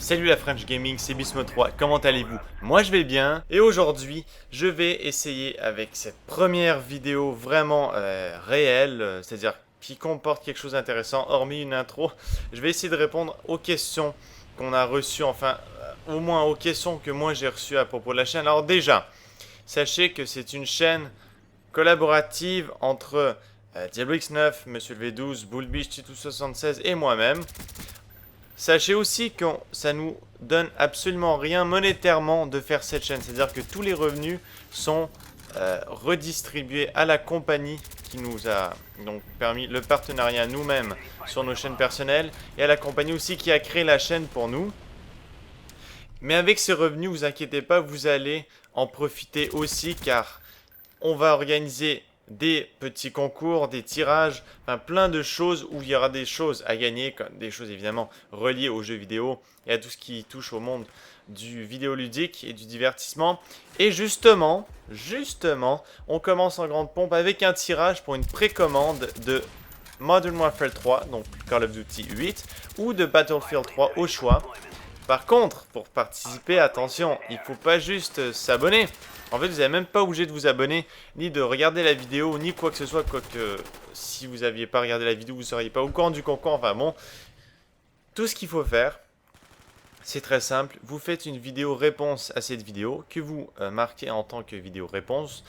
Salut la French Gaming, c'est Bismo3, comment allez-vous? Moi je vais bien et aujourd'hui je vais essayer avec cette première vidéo vraiment réelle, c'est-à-dire qui comporte quelque chose d'intéressant, hormis une intro. Je vais essayer de répondre aux questions qu'on a reçues, enfin au moins aux questions que moi j'ai reçues à propos de la chaîne. Alors déjà, sachez que c'est une chaîne collaborative entre Diablo X9, Monsieur le V12, Bullbeach, Titus76 et moi-même. Sachez aussi que ça nous donne absolument rien monétairement de faire cette chaîne. C'est-à-dire que tous les revenus sont redistribués à la compagnie qui nous a donc permis le partenariat nous-mêmes sur nos chaînes personnelles et à la compagnie aussi qui a créé la chaîne pour nous. Mais avec ces revenus, vous inquiétez pas, vous allez en profiter aussi car on va organiser des petits concours, des tirages, enfin plein de choses où il y aura des choses à gagner, des choses évidemment reliées aux jeux vidéo et à tout ce qui touche au monde du vidéoludique et du divertissement. Et justement, on commence en grande pompe avec un tirage pour une précommande de Modern Warfare 3, donc Call of Duty 8, ou de Battlefield 3 au choix. Par contre, pour participer, attention, il ne faut pas juste s'abonner. En fait, vous n'êtes même pas obligé de vous abonner, ni de regarder la vidéo, ni quoi que ce soit. Quoique, si vous n'aviez pas regardé la vidéo, vous ne seriez pas au courant du concours. Enfin bon, tout ce qu'il faut faire, c'est très simple. Vous faites une vidéo réponse à cette vidéo, que vous marquez en tant que vidéo réponse.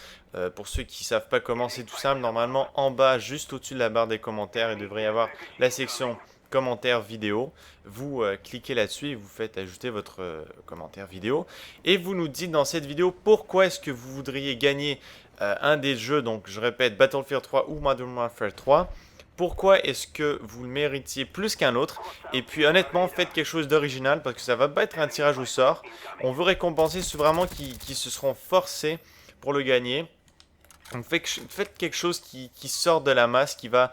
Pour ceux qui ne savent pas comment, c'est tout simple. Normalement, en bas, juste au-dessus de la barre des commentaires, il devrait y avoir la section commentaire vidéo, vous cliquez là-dessus et vous faites ajouter votre commentaire vidéo et vous nous dites dans cette vidéo pourquoi est-ce que vous voudriez gagner un des jeux, donc je répète Battlefield 3 ou Modern Warfare 3, pourquoi est-ce que vous le méritiez plus qu'un autre, et puis honnêtement faites quelque chose d'original parce que ça va pas être un tirage au sort, on veut récompenser ceux vraiment qui se seront forcés pour le gagner. Donc faites quelque chose qui sort de la masse, qui va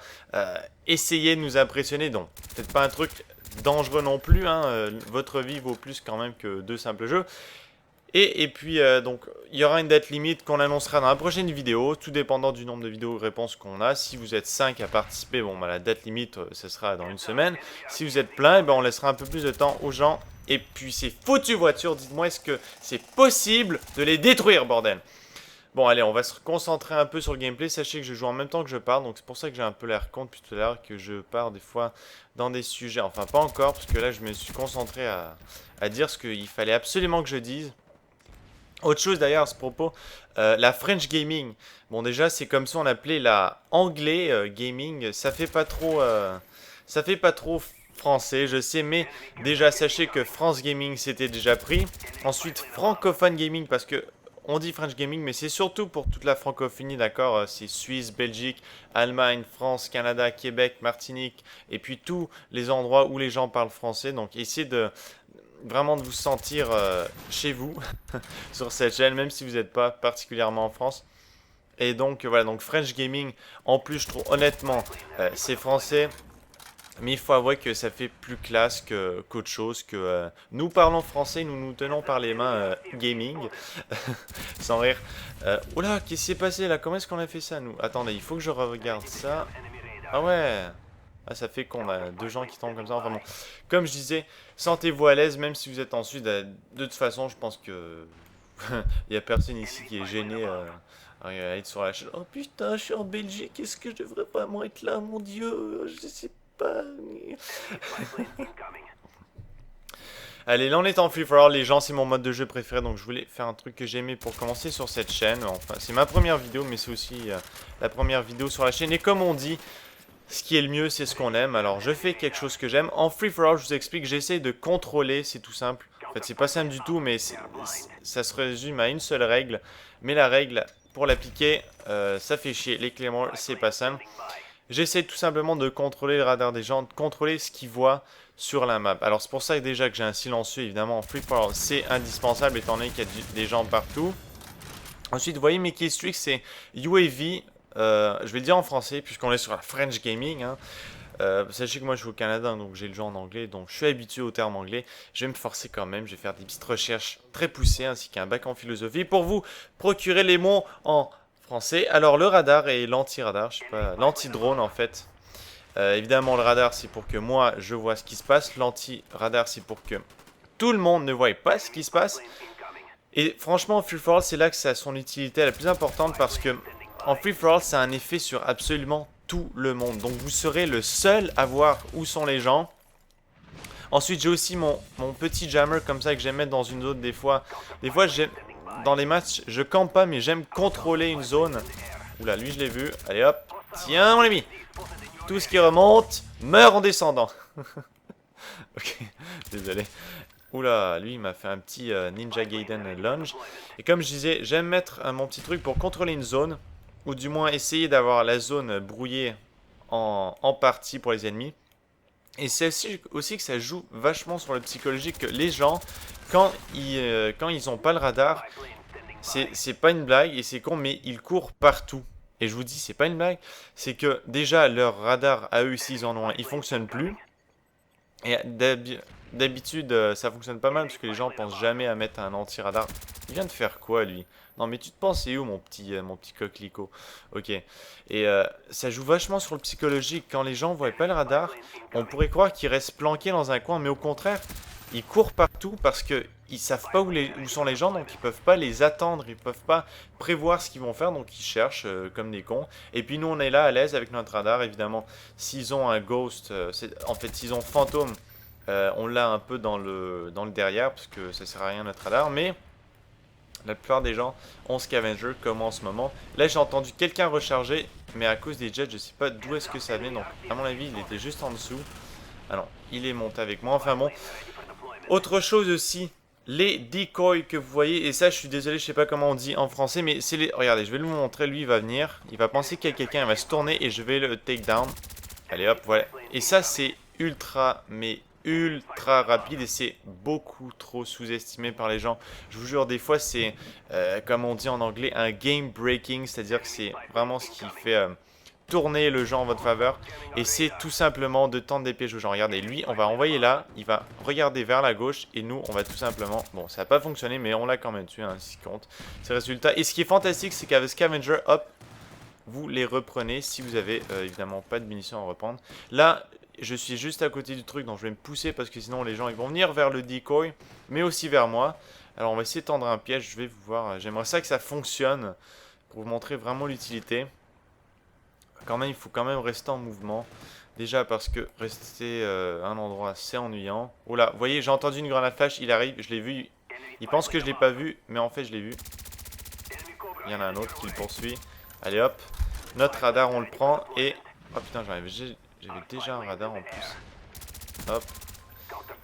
essayer de nous impressionner. Donc peut-être pas un truc dangereux non plus, hein, votre vie vaut plus quand même que deux simples jeux. Et puis donc il y aura une date limite qu'on annoncera dans la prochaine vidéo, tout dépendant du nombre de vidéos réponses qu'on a. Si vous êtes 5 à participer, bon bah, la date limite ce sera dans une semaine. Si vous êtes plein, on laissera un peu plus de temps aux gens. Et puis ces foutues voitures, dites-moi est-ce que c'est possible de les détruire, bordel? Bon, allez, on va se concentrer un peu sur le gameplay. Sachez que je joue en même temps que je parle, donc c'est pour ça que j'ai un peu l'air con depuis tout à l'heure, que je pars des fois dans des sujets. Enfin, pas encore, parce que là, je me suis concentré à dire ce qu'il fallait absolument que je dise. Autre chose d'ailleurs à ce propos, la French Gaming. Bon, déjà, c'est comme ça on appelait la Anglais Gaming. Ça fait pas trop français, je sais, mais déjà, sachez que France Gaming c'était déjà pris. Ensuite, Francophone Gaming, parce que on dit French Gaming, mais c'est surtout pour toute la francophonie, d'accord? C'est Suisse, Belgique, Allemagne, France, Canada, Québec, Martinique, et puis tous les endroits où les gens parlent français. Donc essayez de vraiment de vous sentir chez vous sur cette chaîne, même si vous n'êtes pas particulièrement en France. Et donc voilà, donc French Gaming, en plus je trouve honnêtement, c'est français. Mais il faut avouer que ça fait plus classe qu'autre chose, que nous parlons français, nous nous tenons par les mains gaming, sans rire. Oula, qu'est-ce qui s'est passé là? Comment est-ce qu'on a fait ça nous? Attendez, il faut que je regarde ça. Ah ouais, ah, ça fait qu'on a deux gens qui tombent comme ça, enfin bon. Comme je disais, sentez-vous à l'aise, même si vous êtes en Suisse, de toute façon, je pense que il n'y a personne ici qui est gêné à être sur la chaîne. Oh putain, je suis en Belgique, est-ce que je devrais vraiment être là, mon Dieu? Je sais pas. Allez, là on est en free for all, les gens c'est mon mode de jeu préféré, donc je voulais faire un truc que j'aimais pour commencer sur cette chaîne. Enfin, c'est ma première vidéo, mais c'est aussi la première vidéo sur la chaîne. Et comme on dit, ce qui est le mieux, c'est ce qu'on aime. Alors je fais quelque chose que j'aime. En free for all, je vous explique, j'essaie de contrôler, c'est tout simple. En fait, c'est pas simple du tout, mais ça se résume à une seule règle. Mais la règle, pour l'appliquer, ça fait chier. Les Claymore, c'est pas simple. J'essaie tout simplement de contrôler le radar des gens, de contrôler ce qu'ils voient sur la map. Alors c'est pour ça que déjà que j'ai un silencieux, évidemment, en free for all, c'est indispensable étant donné qu'il y a des gens partout. Ensuite, vous voyez mes keystreaks, c'est UAV, je vais le dire en français puisqu'on est sur la French Gaming. Hein. Sachez que moi je suis au Canada, donc j'ai le jeu en anglais, donc je suis habitué au terme anglais. Je vais me forcer quand même, je vais faire des petites recherches très poussées ainsi qu'un bac en philosophie pour vous procurer les mots en français. Alors le radar et l'anti-radar, je sais pas, l'anti-drone en fait. Évidemment le radar c'est pour que moi je vois ce qui se passe, l'anti-radar c'est pour que tout le monde ne voit pas ce qui se passe. Et franchement, en free-for-all, c'est là que ça a son utilité la plus importante parce que en free-for-all, ça a un effet sur absolument tout le monde. Donc vous serez le seul à voir où sont les gens. Ensuite, j'ai aussi mon petit jammer comme ça que j'aime mettre dans une zone des fois. Des fois, dans les matchs, je campe pas, mais j'aime contrôler une zone. Oula, lui, je l'ai vu. Allez, hop. Tiens, mon ami. Tout ce qui remonte meurt en descendant. Ok, désolé. Oula, lui, il m'a fait un petit Ninja Gaiden lunge. Et comme je disais, j'aime mettre mon petit truc pour contrôler une zone. Ou du moins essayer d'avoir la zone brouillée en partie pour les ennemis. Et c'est aussi que ça joue vachement sur le psychologique que les gens, quand ils ont pas le radar, c'est pas une blague et c'est con, mais ils courent partout. Et je vous dis, c'est pas une blague, c'est que déjà leur radar à eux, s'ils en ont un, il fonctionne plus. Et d'habitude, ça fonctionne pas mal parce que les gens pensent jamais à mettre un anti-radar. Il vient de faire quoi lui? Non mais tu te penses c'est où mon petit coquelicot? Ok. Et ça joue vachement sur le psychologique. Quand les gens voient pas le radar, on pourrait croire qu'ils restent planqués dans un coin, mais au contraire, ils courent partout parce que ils savent pas où sont les gens, donc ils peuvent pas les attendre, ils peuvent pas prévoir ce qu'ils vont faire, donc ils cherchent comme des cons. Et puis nous on est là à l'aise avec notre radar, évidemment. S'ils ont un ghost, en fait s'ils ont fantôme, on l'a un peu dans le derrière parce que ça sert à rien notre radar, mais la plupart des gens ont Scavenger comme en ce moment. Là j'ai entendu quelqu'un recharger, mais à cause des jets je sais pas d'où est-ce que ça venait, donc à mon avis il était juste en dessous. Ah non, il est monté avec moi, enfin bon. Autre chose aussi, les decoys que vous voyez, et ça je suis désolé, je sais pas comment on dit en français, mais c'est les... Regardez, je vais vous montrer, lui il va venir, il va penser qu'il y a quelqu'un, il va se tourner et je vais le take down. Allez hop, voilà. Et ça c'est ultra, mais ultra rapide et c'est beaucoup trop sous-estimé par les gens. Je vous jure, des fois c'est, comme on dit en anglais, un game breaking, c'est-à-dire que c'est vraiment ce qui fait... tourner le jeu en votre faveur et c'est tout simplement de tendre des pièges aux gens. Regardez, lui on va envoyer là, il va regarder vers la gauche et nous on va tout simplement, bon ça n'a pas fonctionné mais on l'a quand même tué, hein, ce qui compte, c'est le résultat. Et ce qui est fantastique c'est qu'avec Scavenger, hop, vous les reprenez si vous avez évidemment pas de munitions à reprendre. Là je suis juste à côté du truc donc je vais me pousser parce que sinon les gens ils vont venir vers le decoy mais aussi vers moi. Alors on va essayer de tendre un piège, je vais vous voir, j'aimerais ça que ça fonctionne pour vous montrer vraiment l'utilité. Quand même, il faut quand même rester en mouvement. Déjà parce que rester à un endroit c'est ennuyant. Oh là, vous voyez, j'ai entendu une grenade flash, il arrive, je l'ai vu. Il pense que je l'ai pas vu, mais en fait je l'ai vu. Il y en a un autre qui le poursuit. Allez hop, notre radar on le prend et... Oh putain, j'avais déjà un radar en plus. Hop.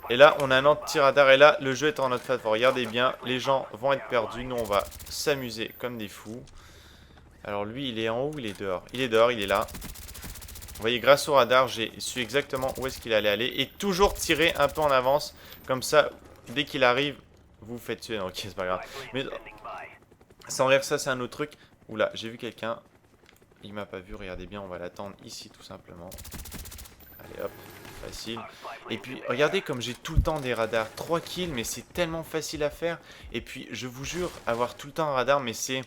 Et là, on a un anti-radar et là, le jeu est en notre faveur. Regardez bien, les gens vont être perdus. Nous, on va s'amuser comme des fous. Alors lui, il est en haut ou il est dehors? Il est dehors, il est là. Vous voyez, grâce au radar, j'ai su exactement où est-ce qu'il allait aller. Et toujours tirer un peu en avance. Comme ça, dès qu'il arrive, vous faites tuer. Ok, c'est pas grave. Mais sans rire, ça c'est un autre truc. Oula, j'ai vu quelqu'un. Il m'a pas vu, regardez bien, on va l'attendre ici tout simplement. Allez hop, facile. Et puis, regardez comme j'ai tout le temps des radars. 3 kills, mais c'est tellement facile à faire. Et puis, je vous jure, avoir tout le temps un radar, mais c'est...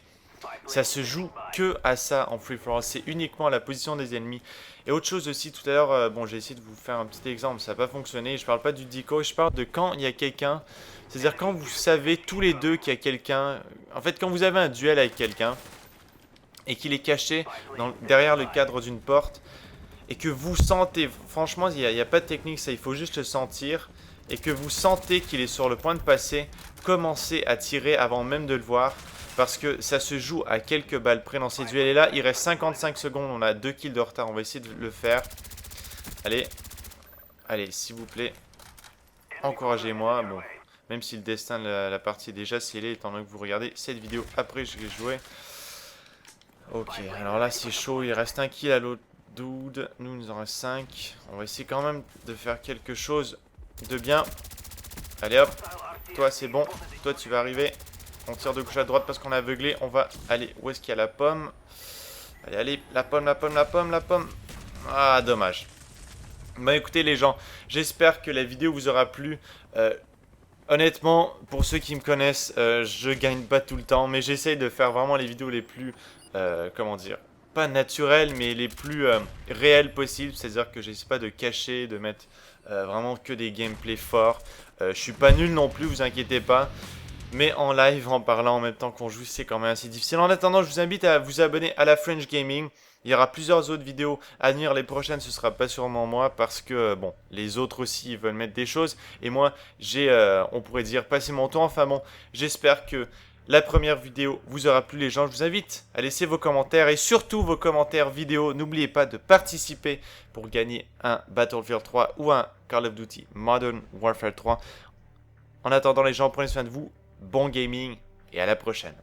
Ça se joue que à ça en free for all, c'est uniquement la position des ennemis. Et autre chose aussi, tout à l'heure, bon j'ai essayé de vous faire un petit exemple, ça n'a pas fonctionné. Je parle pas du decoy, je parle de quand il y a quelqu'un. C'est-à-dire quand vous savez tous les deux qu'il y a quelqu'un. En fait, quand vous avez un duel avec quelqu'un et qu'il est caché derrière le cadre d'une porte et que vous sentez, franchement il n'y a pas de technique, ça il faut juste le sentir. Et que vous sentez qu'il est sur le point de passer, commencez à tirer avant même de le voir. Parce que ça se joue à quelques balles près dans ces duels. Et là, il reste 55 secondes. On a 2 kills de retard. On va essayer de le faire. Allez. Allez, s'il vous plaît. Encouragez-moi. Bon. Même si le destin de la partie est déjà scellé, étant donné que vous regardez cette vidéo après je l'ai joué. Ok. Alors là, c'est chaud. Il reste 1 kill à l'autre dude. Nous, il nous en reste 5. On va essayer quand même de faire quelque chose de bien. Allez hop. Toi, c'est bon. Toi, tu vas arriver. On tire de gauche à droite parce qu'on est aveuglé. On va aller. Où est-ce qu'il y a la pomme? Allez, allez. La pomme, la pomme, la pomme, la pomme. Ah, dommage. Bah écoutez les gens, j'espère que la vidéo vous aura plu. Honnêtement, pour ceux qui me connaissent, je gagne pas tout le temps. Mais j'essaye de faire vraiment les vidéos les plus... comment dire? Pas naturelles, mais les plus réelles possibles. C'est-à-dire que j'essaie pas de cacher, de mettre vraiment que des gameplays forts. Je suis pas nul non plus, vous inquiétez pas. Mais en live, en parlant en même temps qu'on joue, c'est quand même assez difficile. En attendant, je vous invite à vous abonner à la French Gaming. Il y aura plusieurs autres vidéos à venir. Les prochaines, ce sera pas sûrement moi parce que, bon, les autres aussi ils veulent mettre des choses. Et moi, j'ai, on pourrait dire, passé mon temps. Enfin bon, j'espère que la première vidéo vous aura plu les gens. Je vous invite à laisser vos commentaires et surtout vos commentaires vidéo. N'oubliez pas de participer pour gagner un Battlefield 3 ou un Call of Duty Modern Warfare 3. En attendant les gens, prenez soin de vous. Bon gaming et à la prochaine.